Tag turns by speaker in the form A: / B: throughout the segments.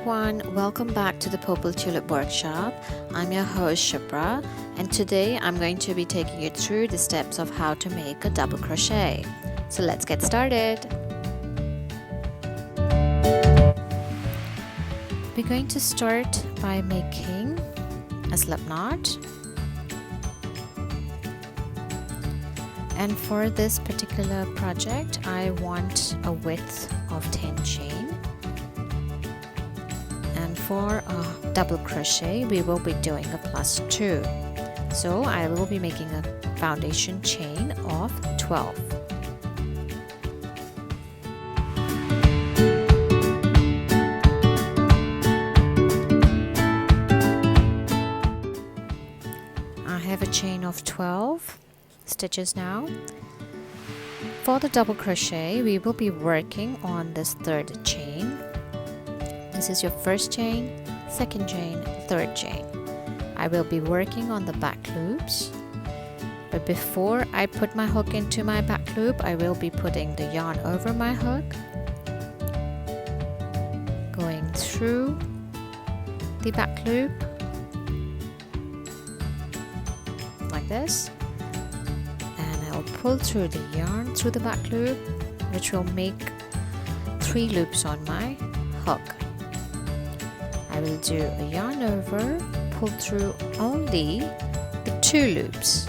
A: everyone, welcome back to the Purple Tulip Workshop. I'm your host Shipra, and today I'm going to be taking you through the steps of how to make a double crochet. So let's get started. We're going to start by making a slip knot, and for this particular project I want a width of 10 chain. And for a double crochet we will be doing a +2, so I will be making a foundation chain of 12. I have a chain of 12 stitches now. For the double crochet we will be working on this third chain. This is your first chain, second chain, third chain. I will be working on the back loops, but before I put my hook into my back loop, I will be putting the yarn over my hook, going through the back loop like this, and I'll pull through the yarn through the back loop, which will make 3 loops on my hook. I will do a yarn over, pull through only the 2 loops.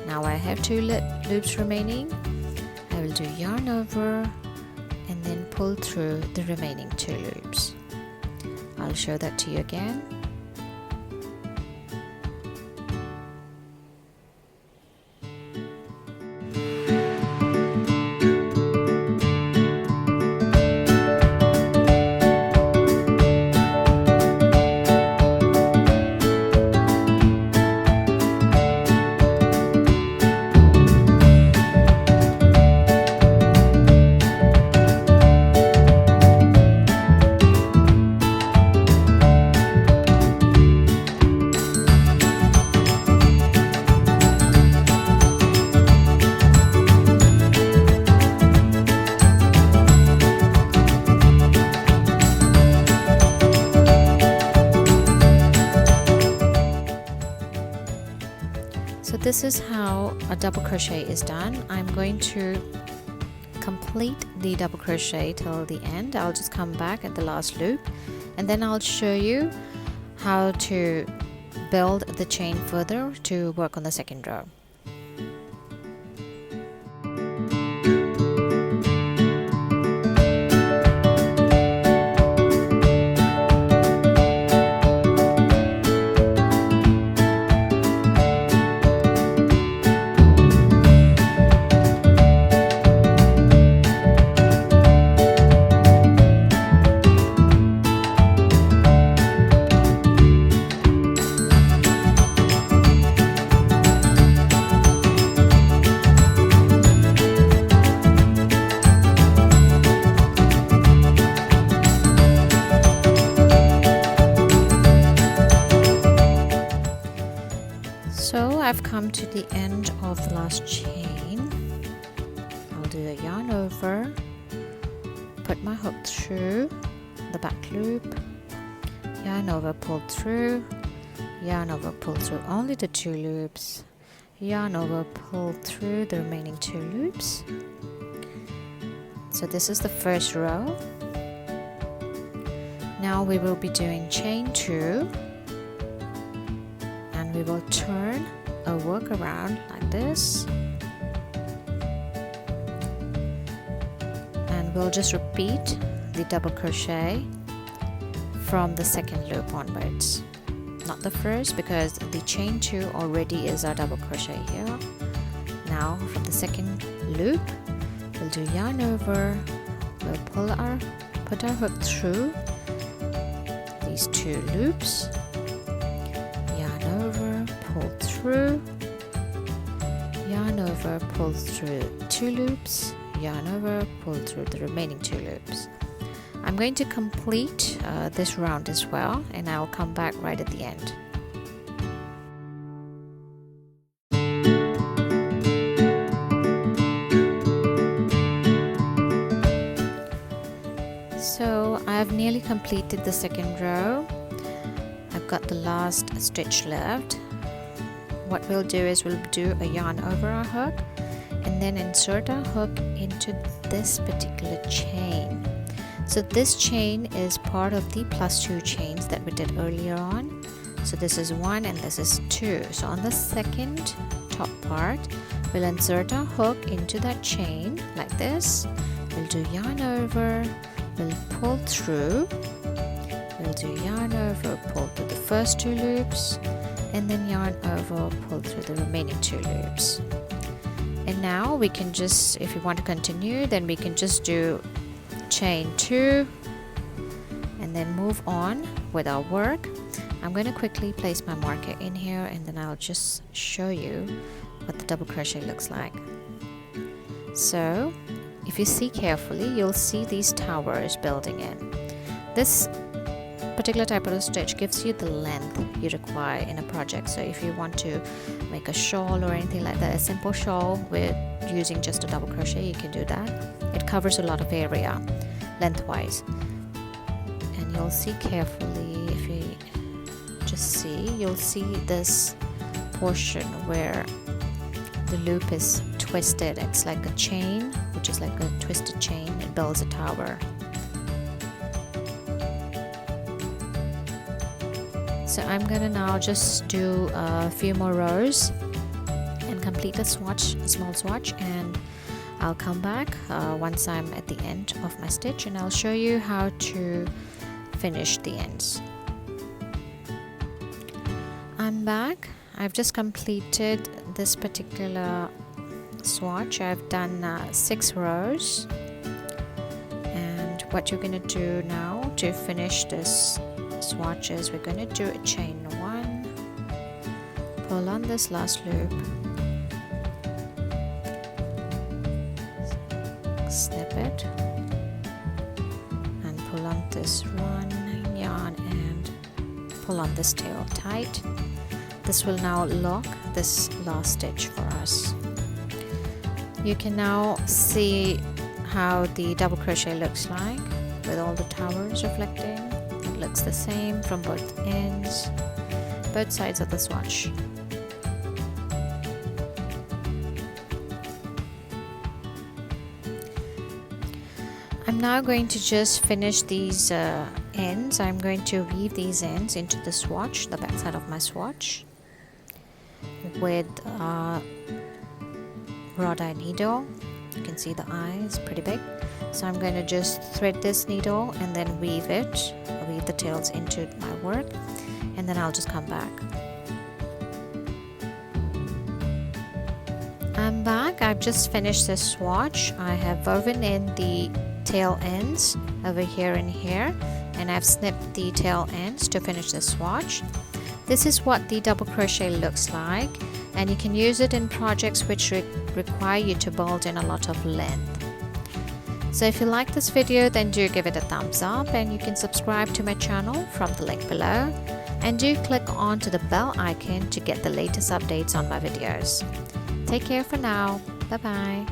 A: Now I have 2 loops remaining. I will do yarn over and then pull through the remaining 2 loops. I'll show that to you again. So this is how a double crochet is done. I'm going to complete the double crochet till the end. I'll just come back at the last loop and then I'll show you how to build the chain further to work on the second row. So I've come to the end of the last chain. I'll do a yarn over, put my hook through the back loop, yarn over, pull through, yarn over, pull through only the 2 loops, yarn over, pull through the remaining 2 loops. So this is the first row. Now we will be doing chain 2. We will turn a work around like this, and we'll just repeat the double crochet from the second loop onwards, not the first, because the chain 2 already is our double crochet here. Now from the second loop we'll do yarn over, we'll put our hook through these 2 loops, over, pull through, yarn over, pull through 2 loops, yarn over, pull through the remaining 2 loops. I'm going to complete this round as well, and I'll come back right at the end. I've nearly completed the second row. I've got the last stitch left. What we'll do is we'll do a yarn over our hook and then insert our hook into this particular chain. So this chain is part of the +2 chains that we did earlier on. So this is 1 and this is 2. So on the second top part, we'll insert our hook into that chain like this. We'll do yarn over, we'll pull through, we'll do yarn over, pull through the first 2 loops, and then yarn over, pull through the remaining 2 loops. And now we can just, if you want to continue, then we can just do chain 2 and then move on with our work. I'm going to quickly place my marker in here and then I'll just show you what the double crochet looks like. So if you see carefully, you'll see these towers building in. This particular type of stitch gives you the length you require in a project. So if you want to make a shawl or anything like that, a simple shawl with using just a double crochet, you can do that. It covers a lot of area lengthwise, and you'll see carefully, if you just see, you'll see this portion where the loop is twisted. It's like a chain, which is like a twisted chain. It builds a tower. So I'm gonna now just do a few more rows and complete a swatch, a small swatch, and I'll come back once I'm at the end of my stitch and I'll show you how to finish the ends. I'm back. I've just completed this particular swatch. I've done 6 rows, and what you're going to do now to finish this swatch is we're going to do a chain 1, pull on this last loop, snip it, and pull on this 1 yarn and pull on this tail tight. This will now lock this last stitch for us. You can now see how the double crochet looks like with all the towers reflecting. It looks the same from both ends, both sides of the swatch. I'm now going to just finish these ends. I'm going to weave these ends into the swatch, the back side of my swatch, with raw die needle. You can see the eye is pretty big. So I'm going to just thread this needle and then weave the tails into my work, and then I'll just come back. I'm back. I've just finished this swatch. I have woven in the tail ends over here and here, and I've snipped the tail ends to finish the swatch. This is what the double crochet looks like, and you can use it in projects which require you to build in a lot of length. So if you like this video, then do give it a thumbs up, and you can subscribe to my channel from the link below, and do click on to the bell icon to get the latest updates on my videos. Take care for now. Bye bye.